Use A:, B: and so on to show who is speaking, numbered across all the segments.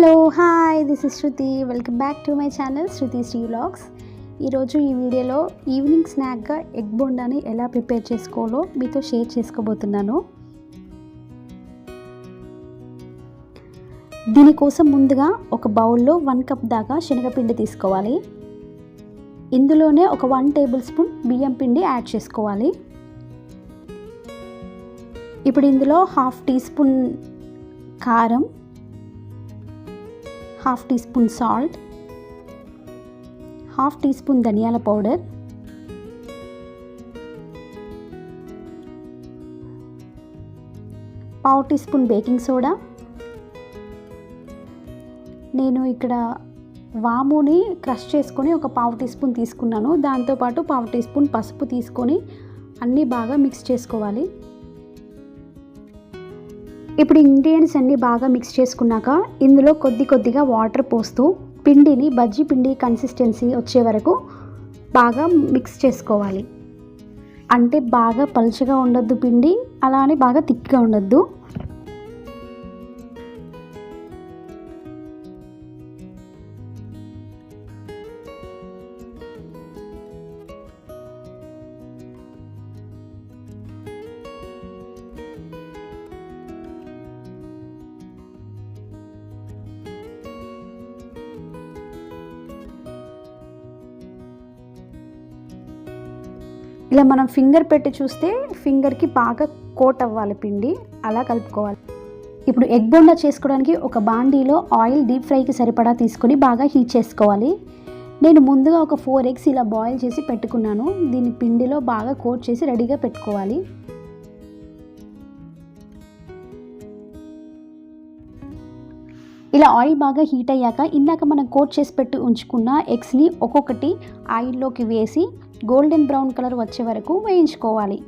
A: Hello hi this is Shruti. Welcome back to my channel Shruti Shri vlogs. ఈరోజు ఈ వీడియోలో evening స్నాక్గా egg బోండాని ఎలా ప్రిపేర్ చేసుకోవాలో మీతో షేర్ చేసుకోబోతున్నాను. దీనికోసం ముందుగా ఒక బౌల్లో 1 కప్ దాకా శనగపిండి తీసుకోవాలి. ఇందులోనే ఒక 1 టేబుల్ స్పూన్ బియ్యం పిండి యాడ్ చేసుకోవాలి. ఇప్పుడు ఇందులో 1/2 టీ స్పూన్ కారం, 1/2 teaspoon salt, 1/2 teaspoon ధనియాల powder, 1/2 teaspoon baking soda. నేను ఇక్కడ వాముని క్రష్ చేసుకొని ఒక 1/2 టీ స్పూన్ తీసుకున్నాను. దాంతోపాటు 1/2 టీ స్పూన్ పసుపు తీసుకొని అన్నీ బాగా మిక్స్ చేసుకోవాలి. ఇప్పుడు ఇంగ్రీడియంట్స్ అన్నీ బాగా మిక్స్ చేసుకున్నాక ఇందులో కొద్దిగా వాటర్ పోస్తూ పిండిని బజ్జీ పిండి కన్సిస్టెన్సీ వచ్చే వరకు బాగా మిక్స్ చేసుకోవాలి. అంటే బాగా పలుచగా ఉండొద్దు పిండి, అలానే బాగా థిక్గా ఉండొద్దు. ఇలా మనం ఫింగర్ పెట్టి చూస్తే ఫింగర్కి బాగా కోట్ అవ్వాలి పిండి, అలా కలుపుకోవాలి. ఇప్పుడు ఎగ్ బోండా చేసుకోవడానికి ఒక బాండీలో ఆయిల్ డీప్ ఫ్రైకి సరిపడా తీసుకొని బాగా హీట్ చేసుకోవాలి. నేను ముందుగా ఒక 4 ఎగ్స్ ఇలా బాయిల్ చేసి పెట్టుకున్నాను. దీన్ని పిండిలో బాగా కోట్ చేసి రెడీగా పెట్టుకోవాలి. ఇలా ఆయిల్ బాగా హీట్ అయ్యాక ఇందాక మనం కోట్ చేసి పెట్టి ఉంచుకున్న ఎగ్స్ని ఒక్కొక్కటి ఆయిల్లోకి వేసి గోల్డెన్ బ్రౌన్ కలర్ వచ్చే వరకు వేయించుకోవాలి.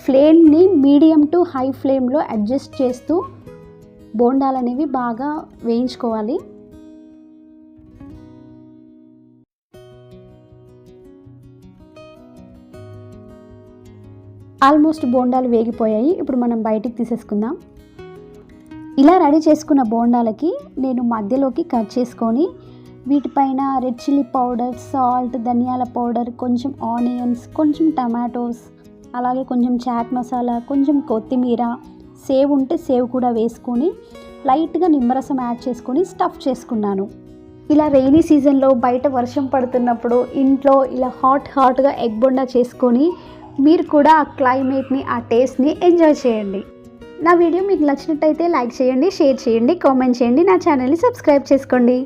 A: ఫ్లేమ్ని మీడియం టు హై ఫ్లేమ్లో అడ్జస్ట్ చేస్తూ బోండాలు అనేవి బాగా వేయించుకోవాలి. ఆల్మోస్ట్ బోండాలు వేగిపోయాయి. ఇప్పుడు మనం బయటికి తీసేసుకుందాం. ఇలా రెడీ చేసుకున్న బోండాలకి నేను మధ్యలోకి కట్ చేసుకొని వీటిపైన రెడ్ చిల్లీ పౌడర్, సాల్ట్, ధనియాల పౌడర్, కొంచెం ఆనియన్స్, కొంచెం టమాటోస్, అలాగే కొంచెం చాట్ మసాలా, కొంచెం కొత్తిమీర, సేవ్ ఉంటే సేవ్ కూడా వేసుకొని లైట్గా నిమ్మరసం యాడ్ చేసుకొని స్టఫ్ చేసుకున్నాను. ఇలా రెయినీ సీజన్లో బయట వర్షం పడుతున్నప్పుడు ఇంట్లో ఇలా హాట్గా ఎగ్ బోండా చేసుకొని మీరు కూడా ఆ క్లైమేట్ని, ఆ టేస్ట్ని ఎంజాయ్ చేయండి. నా వీడియో మీకు నచ్చినట్టయితే లైక్ చేయండి, షేర్ చేయండి, కామెంట్ చేయండి, నా ఛానల్ని సబ్స్క్రైబ్ చేసుకోండి.